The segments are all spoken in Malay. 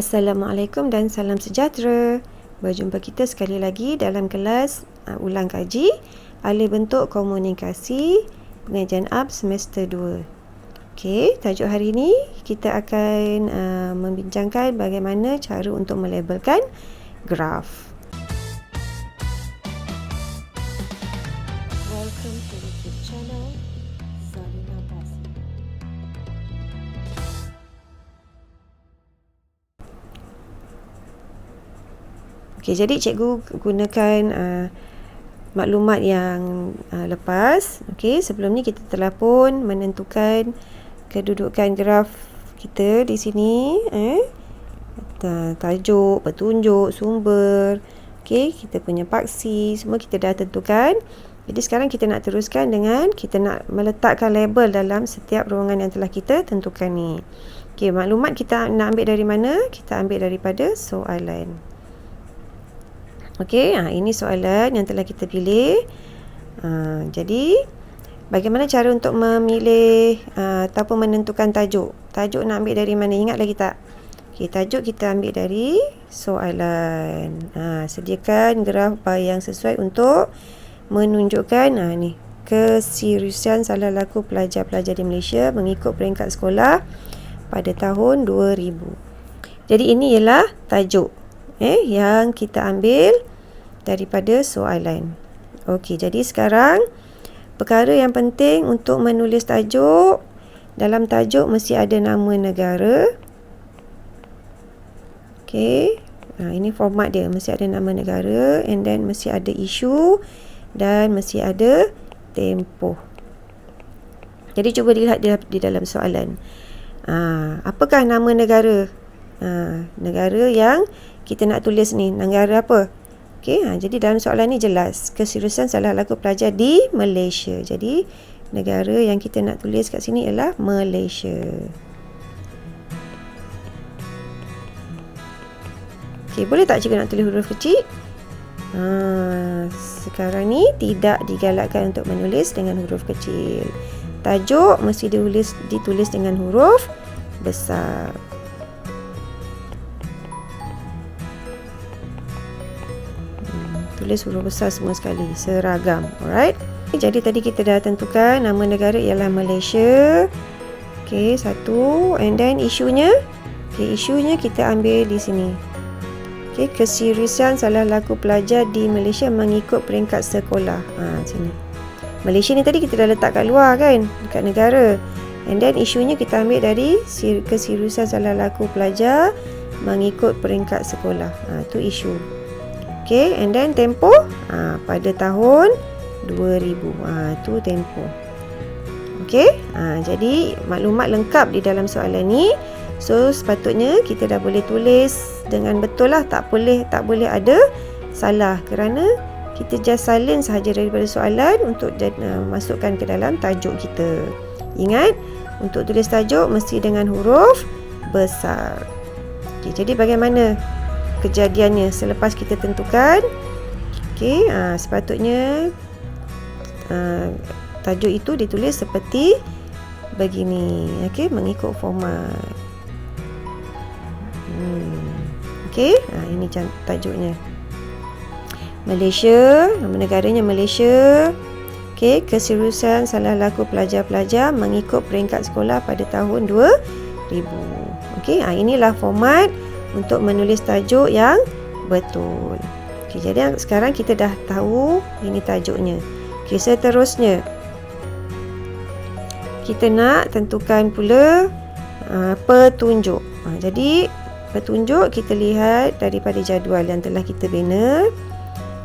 Assalamualaikum dan salam sejahtera. Berjumpa kita sekali lagi dalam kelas ulang kaji alih bentuk komunikasi pengajian UP semester 2. Okey, tajuk hari ini kita akan membincangkan bagaimana cara untuk melabelkan graf. Welcome to YouTube channel Zalina Basi. Okey, jadi cikgu gunakan maklumat yang lepas. Okey, sebelum ni kita telah pun menentukan kedudukan graf kita di sini, tajuk, petunjuk, sumber. Okey, kita punya paksi, semua kita dah tentukan. Jadi sekarang kita nak teruskan dengan kita nak meletakkan label dalam setiap ruangan yang telah kita tentukan ni. Okey, maklumat kita nak ambil dari mana? Kita ambil daripada soalan. Okey, ini soalan yang telah kita pilih. Jadi, bagaimana cara untuk memilih ataupun menentukan tajuk? Tajuk nak ambil dari mana? Ingat lagi tak? Okey, tajuk kita ambil dari soalan. Sediakan graf yang sesuai untuk menunjukkan ni keseriusan salah laku pelajar-pelajar di Malaysia mengikut peringkat sekolah pada tahun 2000. Jadi ini ialah tajuk yang kita ambil daripada soalan. Okey, jadi sekarang perkara yang penting untuk menulis tajuk, dalam tajuk mesti ada nama negara. Okey, ini format dia, mesti ada nama negara, and then mesti ada isu dan mesti ada tempoh. Jadi cuba dilihat di dalam soalan. Apakah nama negara? Negara yang kita nak tulis ni, negara apa? Okey, jadi dalam soalan ni jelas keseriusan salah laku pelajar di Malaysia. Jadi negara yang kita nak tulis kat sini ialah Malaysia. Okey, boleh tak cikgu nak tulis huruf kecil? Sekarang ni tidak digalakkan untuk menulis dengan huruf kecil. Tajuk mesti ditulis dengan huruf besar. Tulis huruf besar semua sekali, seragam. Alright. Jadi tadi kita dah tentukan nama negara ialah Malaysia. Okey, satu. And then isunya. Okey, isunya kita ambil di sini. Okey, keseriusan salah laku pelajar di Malaysia mengikut peringkat sekolah. Sini. Malaysia ni tadi kita dah letak kat luar kan, dekat negara. And then isunya kita ambil dari keseriusan salah laku pelajar mengikut peringkat sekolah. Tu isu. Okey, and then tempoh pada tahun 2000. Tu tempoh. Okey, jadi maklumat lengkap di dalam soalan ni. So sepatutnya kita dah boleh tulis dengan betul lah, tak boleh ada salah, kerana kita just salin sahaja daripada soalan untuk masukkan ke dalam tajuk kita. Ingat, untuk tulis tajuk mesti dengan huruf besar. Okey, jadi bagaimana kejadiannya selepas kita tentukan? Okey, sepatutnya tajuk itu ditulis seperti begini. Okey, mengikut format. Okey, ini tajuknya. Malaysia, nama negaranya Malaysia. Okey, keseriusan salah laku pelajar-pelajar mengikut peringkat sekolah pada tahun 2000. Okey, inilah format untuk menulis tajuk yang betul. Okey, jadi sekarang kita dah tahu ini tajuknya. Okey, seterusnya kita nak tentukan pula petunjuk. Jadi petunjuk kita lihat daripada jadual yang telah kita bina.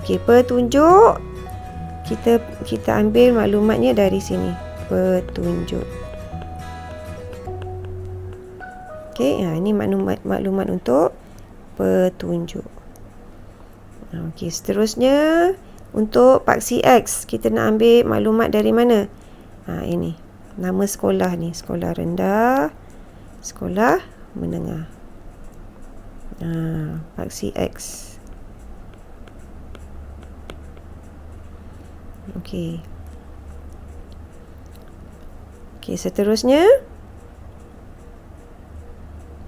Okey, petunjuk kita ambil maklumatnya dari sini. Petunjuk. Okey, ini maklumat untuk petunjuk. Okey, seterusnya untuk paksi X kita nak ambil maklumat dari mana? Ini nama sekolah ni, sekolah rendah, sekolah menengah. Paksi X. Okey. Okey, seterusnya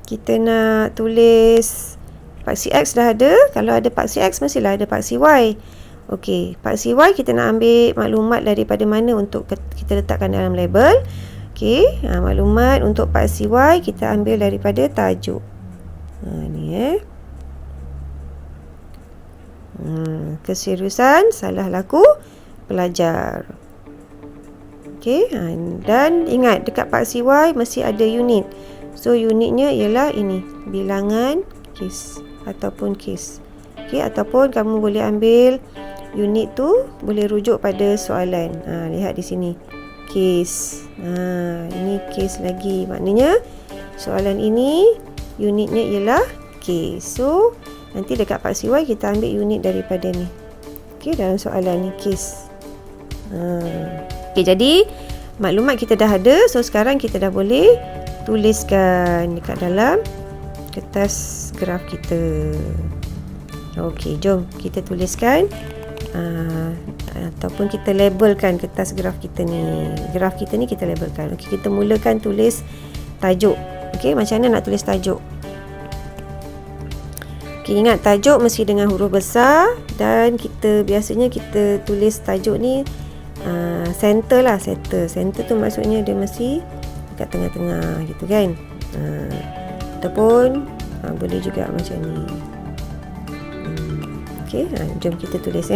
kita nak tulis paksi X dah ada. Kalau ada paksi X, mestilah ada paksi Y. Okey, paksi Y kita nak ambil maklumat daripada mana untuk kita letakkan dalam label. Okey, maklumat untuk paksi Y kita ambil daripada tajuk. Ni keseriusan salah laku pelajar. Okey, dan ingat dekat paksi Y mesti ada unit. So unitnya ialah ini, bilangan kes ataupun kes. Okey, ataupun kamu boleh ambil unit tu boleh rujuk pada soalan. Lihat di sini. Kes. Ini kes lagi. Maknanya soalan ini unitnya ialah kes. So nanti dekat paksi Y kita ambil unit daripada ni. Okey, dalam soalan ni kes. Okey, jadi maklumat kita dah ada. So sekarang kita dah boleh tuliskan dekat dalam kertas graf kita. Okey, jom kita tuliskan ataupun kita labelkan kertas graf kita ni. Graf kita ni kita labelkan. Okey, kita mulakan tulis tajuk. Okey, macam mana nak tulis tajuk? Okey, ingat tajuk mesti dengan huruf besar dan biasanya kita tulis tajuk ni center lah, center. Center tu maksudnya dia mesti dekat tengah-tengah gitu kan. Ataupun boleh juga macam ni. Okey, jom kita tulis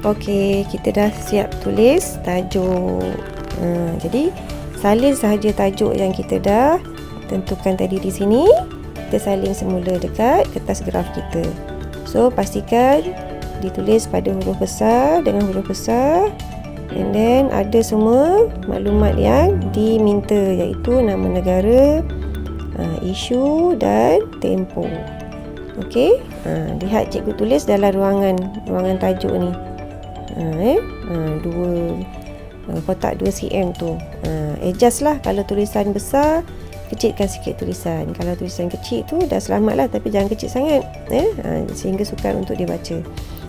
Okey, kita dah siap tulis tajuk. Jadi salin sahaja tajuk yang kita dah tentukan tadi di sini. Kita salin semula dekat kertas graf kita. So pastikan ditulis pada huruf besar dengan huruf besar. And then ada semua maklumat yang diminta, iaitu nama negara, isu dan tempoh. Okey, lihat cikgu tulis dalam ruangan tajuk ni. Kotak 2 cm tu. Adjust lah. Kalau tulisan besar, kecilkan sikit tulisan. Kalau tulisan kecil tu dah selamat lah, tapi jangan kecil sangat sehingga sukar untuk dibaca.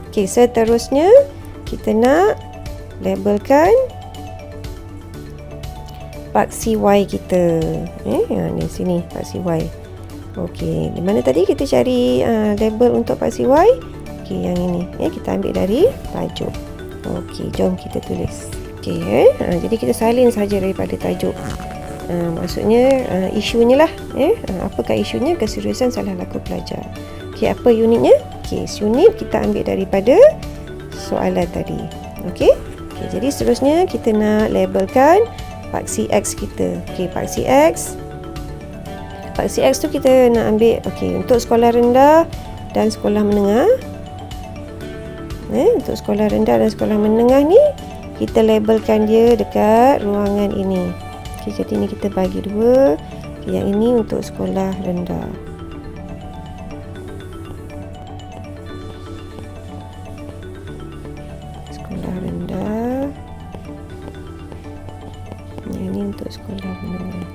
Okey, seterusnya kita nak labelkan paksi Y kita. Ni sini paksi Y. Okey, di mana tadi kita cari label untuk paksi Y? Okey, yang ini. Kita ambil dari tajuk. Okey, jom kita tulis. Okey, jadi kita salin saja daripada tajuk. Maksudnya isunya lah. Apakah isunya? Keseriusan salah laku pelajar. Okey, apa unitnya? Kes. Unit kita ambil daripada soalan tadi. Okey. Okey, jadi seterusnya kita nak labelkan paksi X kita. Okey, paksi X. Paksi X tu kita nak ambil untuk sekolah rendah dan sekolah menengah. Untuk sekolah rendah dan sekolah menengah ni kita labelkan dia dekat ruangan ini. Okey, jadi ni kita bagi dua. Yang ini untuk sekolah rendah. Sekolah rendah. Yang ini untuk sekolah menengah.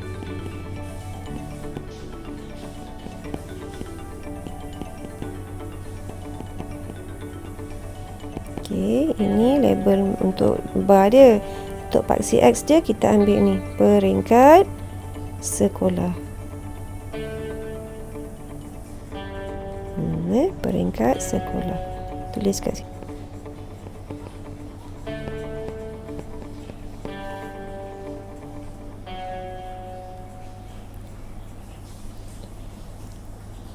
Okey, ini label untuk bar dia. Untuk paksi X dia kita ambil ni, peringkat sekolah. Peringkat sekolah. Tulis kat sini.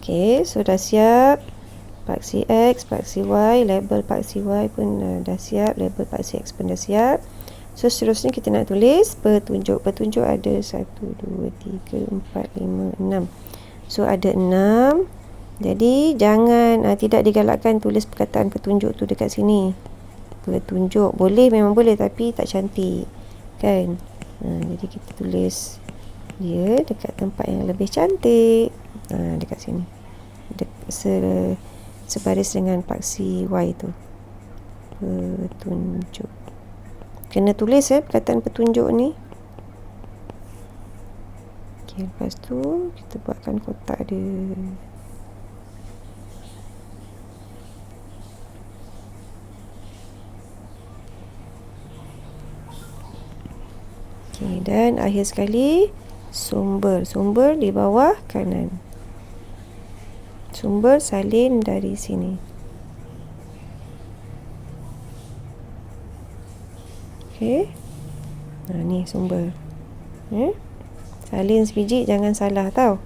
Okey, sudah siap. Paksi X, paksi Y, label paksi Y pun dah siap, label paksi X pun dah siap. So seterusnya kita nak tulis petunjuk. Petunjuk ada 1, 2, 3, 4, 5, 6. So ada 6. Jadi jangan tidak digalakkan tulis perkataan petunjuk tu dekat sini. Petunjuk boleh, memang boleh, tapi tak cantik kan. Jadi kita tulis dia dekat tempat yang lebih cantik. Dekat sini. Sebaris dengan paksi Y tu. petunjuk. Kena tulis perkataan petunjuk ni. Okay, lepas tu kita buatkan kotak dia. Okay, dan akhir sekali sumber. Sumber di bawah kanan. Sumber salin dari sini. Okay. Ni sumber. Salin sebiji, jangan salah tau.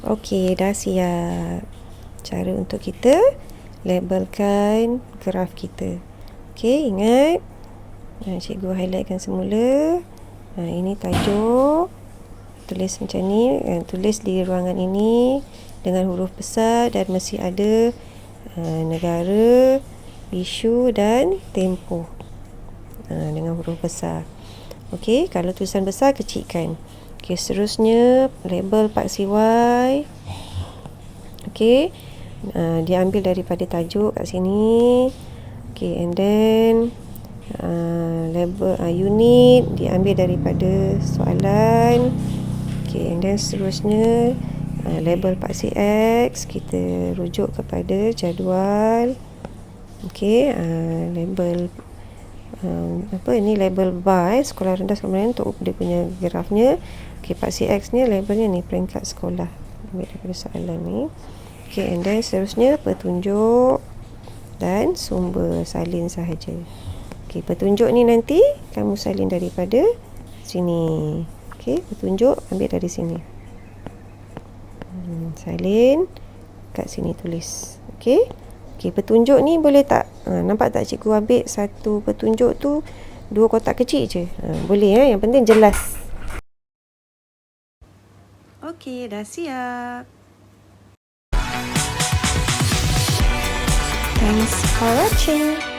Okey, dah siap. Cara untuk kita labelkan graf kita. Okey, ingat. Cikgu highlightkan semula. Ini tajuk. Tulis macam ni. Tulis di ruangan ini dengan huruf besar dan mesti ada negara, isu dan tempoh dengan huruf besar. Okey, kalau tulisan besar kecilkan. Okey, seterusnya label Pak CY. Okey, diambil daripada tajuk kat sini. Okey, and then label unit diambil daripada soalan. Okey, and then seterusnya label Pak CX kita rujuk kepada jadual. Okey, label ni label bar sekolah rendah sekolah rendah untuk dia punya grafnya. Okey, Pak CX ni labelnya ni peringkat sekolah ambil daripada soalan ni. Okey, and then seterusnya petunjuk dan sumber salin sahaja. Okey, petunjuk ni nanti kamu salin daripada sini. Okey, petunjuk ambil dari sini. Salin kat sini tulis. Okey. Okey, petunjuk ni boleh tak? Nampak tak cikgu ambil satu petunjuk tu 2 kotak kecil je. Boleh yang penting jelas. Okey, dah siap. Thanks for watching.